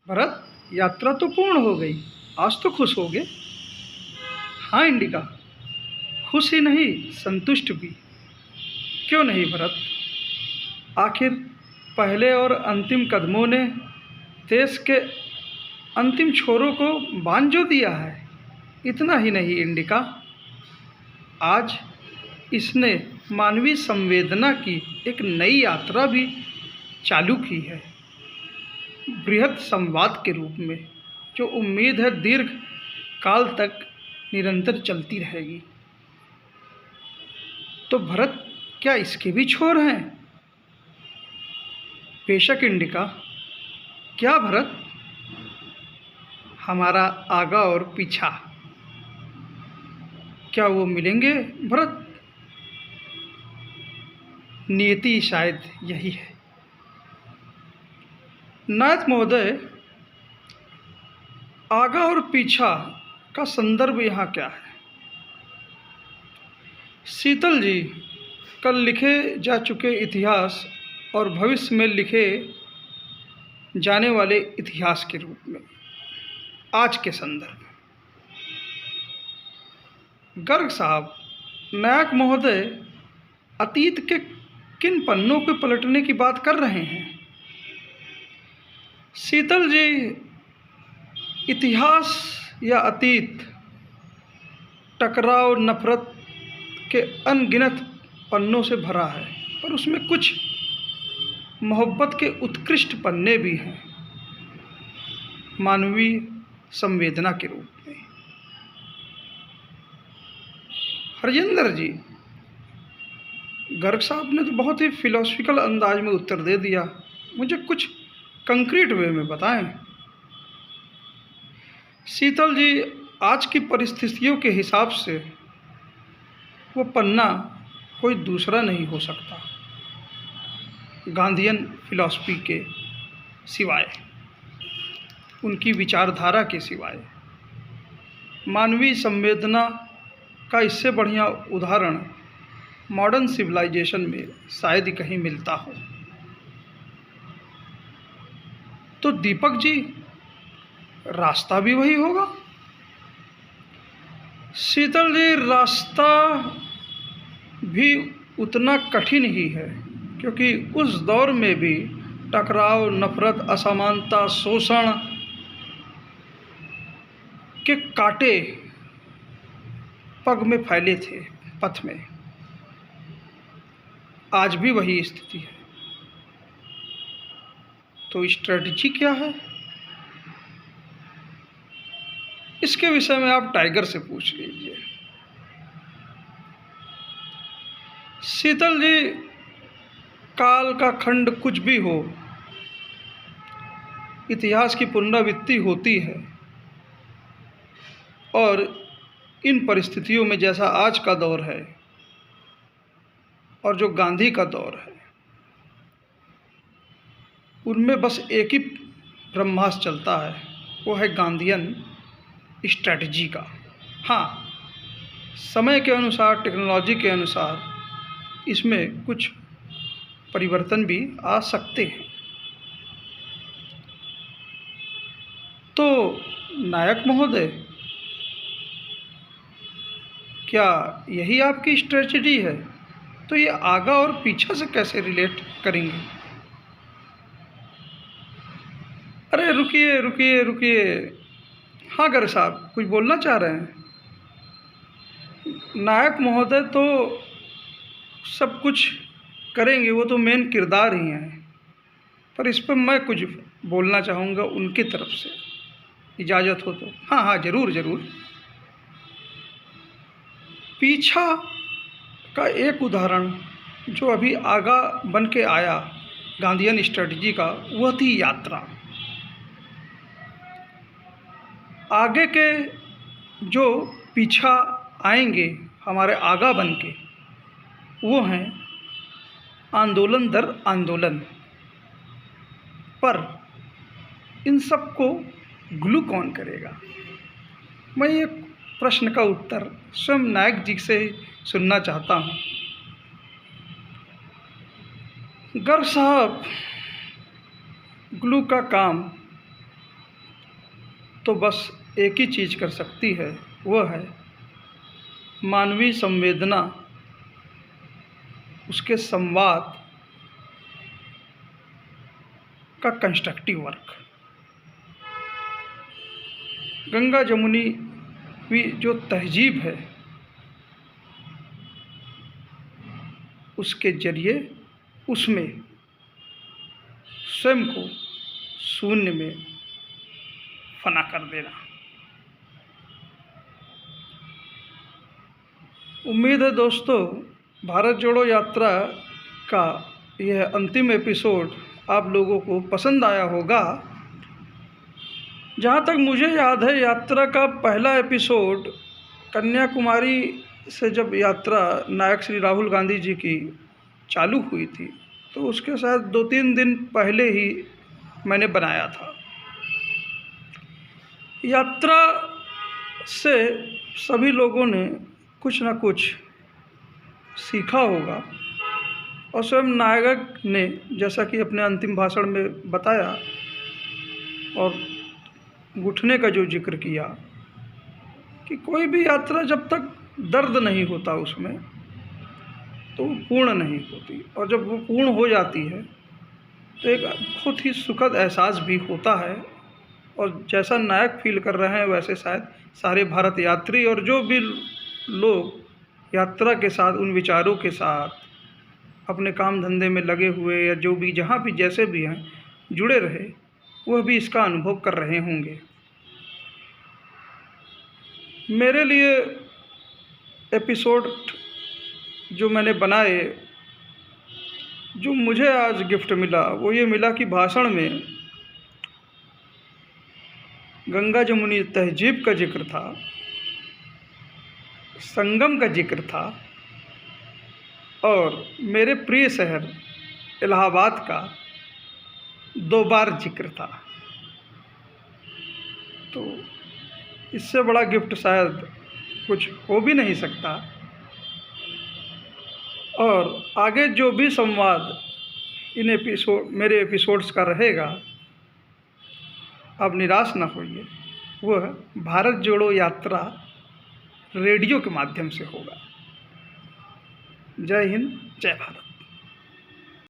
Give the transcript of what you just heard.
भरत, यात्रा तो पूर्ण हो गई। आज तो खुश हो गए। हाँ इंडिका, खुश ही नहीं संतुष्ट भी। क्यों नहीं भरत? आखिर पहले और अंतिम कदमों ने देश के अंतिम छोरों को बांध जो दिया है। इतना ही नहीं इंडिका, आज इसने मानवीय संवेदना की एक नई यात्रा भी चालू की है, बृहद संवाद के रूप में, जो उम्मीद है दीर्घ काल तक निरंतर चलती रहेगी। तो भरत, क्या इसके भी छोर हैं? बेशक इंडिका। क्या भरत? हमारा आगा और पीछा, क्या वो मिलेंगे भरत? नियति शायद यही है। नायक महोदय, आगा और पीछा का संदर्भ यहाँ क्या है? शीतल जी, कल लिखे जा चुके इतिहास और भविष्य में लिखे जाने वाले इतिहास के रूप में आज के संदर्भ। गर्ग साहब, नायक महोदय अतीत के किन पन्नों को पलटने की बात कर रहे हैं? शीतल जी, इतिहास या अतीत टकराव नफरत के अनगिनत पन्नों से भरा है, पर उसमें कुछ मोहब्बत के उत्कृष्ट पन्ने भी हैं, मानवीय संवेदना के रूप में। हरजिंदर जी, गर्ग साहब ने तो बहुत ही फिलोसफिकल अंदाज में उत्तर दे दिया, मुझे कुछ कंक्रीट वे में बताएं। शीतल जी, आज की परिस्थितियों के हिसाब से वो पन्ना कोई दूसरा नहीं हो सकता गांधीयन फिलॉसफी के सिवाय, उनकी विचारधारा के सिवाय। मानवीय संवेदना का इससे बढ़िया उदाहरण मॉडर्न सिविलाइजेशन में शायद ही कहीं मिलता हो। तो दीपक जी, रास्ता भी वही होगा? शीतल जी, रास्ता भी उतना कठिन ही है, क्योंकि उस दौर में भी टकराव, नफरत, असमानता, शोषण के कांटे पग में फैले थे पथ में। आज भी वही स्थिति है। तो स्ट्रेटजी क्या है? इसके विषय में आप टाइगर से पूछ लीजिए। शीतल जी, काल का खंड कुछ भी हो, इतिहास की पुनरावृत्ति होती है, और इन परिस्थितियों में जैसा आज का दौर है और जो गांधी का दौर है, उनमें बस एक ही ब्रह्मास्त्र चलता है, वो है गांधीयन स्ट्रैटेजी का। हाँ, समय के अनुसार, टेक्नोलॉजी के अनुसार इसमें कुछ परिवर्तन भी आ सकते हैं। तो नायक महोदय, क्या यही आपकी स्ट्रेटजी है? तो ये आगा और पीछा से कैसे रिलेट करेंगे? अरे रुकिए रुकिए रुकिए। हाँ गर्ग साहब, कुछ बोलना चाह रहे हैं? नायक महोदय तो सब कुछ करेंगे, वो तो मेन किरदार ही हैं, पर इस पर मैं कुछ बोलना चाहूँगा उनकी तरफ से, इजाज़त हो तो। हाँ हाँ, ज़रूर ज़रूर। पीछा का एक उदाहरण जो अभी आगा बन के आया गांधीयन स्ट्रेटजी का, वह थी यात्रा। आगे के जो पीछा आएंगे हमारे आगा बन के, वो हैं आंदोलन दर आंदोलन। पर इन सब को ग्लू कौन करेगा? मैं ये प्रश्न का उत्तर स्वयं नायक जी से सुनना चाहता हूँ। गर्ग साहब, ग्लू का काम तो बस एक ही चीज़ कर सकती है, वह है मानवीय संवेदना, उसके संवाद का कंस्ट्रक्टिव वर्क। गंगा जमुनी की जो तहजीब है, उसके जरिए उसमें स्वयं को शून्य में फना कर देना। उम्मीद है दोस्तों, भारत जोड़ो यात्रा का यह अंतिम एपिसोड आप लोगों को पसंद आया होगा। जहाँ तक मुझे याद है, यात्रा का पहला एपिसोड कन्याकुमारी से जब यात्रा नायक श्री राहुल गांधी जी की चालू हुई थी, तो उसके शायद 2-3 दिन पहले ही मैंने बनाया था। यात्रा से सभी लोगों ने कुछ ना कुछ सीखा होगा, और स्वयं नायक ने जैसा कि अपने अंतिम भाषण में बताया और घुटने का जो जिक्र किया कि कोई भी यात्रा जब तक दर्द नहीं होता उसमें, तो वो पूर्ण नहीं होती, और जब वो पूर्ण हो जाती है तो एक बहुत ही सुखद एहसास भी होता है। और जैसा नायक फील कर रहे हैं, वैसे शायद सारे भारत यात्री और जो भी लोग यात्रा के साथ, उन विचारों के साथ अपने काम धंधे में लगे हुए, या जो भी जहाँ भी जैसे भी हैं जुड़े रहे, वह भी इसका अनुभव कर रहे होंगे। मेरे लिए एपिसोड जो मैंने बनाए, जो मुझे आज गिफ्ट मिला, वो ये मिला कि भाषण में गंगा जमुनी तहजीब का जिक्र था, संगम का जिक्र था, और मेरे प्रिय शहर इलाहाबाद का 2 बार जिक्र था। तो इससे बड़ा गिफ्ट शायद कुछ हो भी नहीं सकता। और आगे जो भी संवाद मेरे एपिसोड्स का रहेगा, आप निराश ना होइए, वह भारत जोड़ो यात्रा रेडियो के माध्यम से होगा। जय हिंद, जय भारत।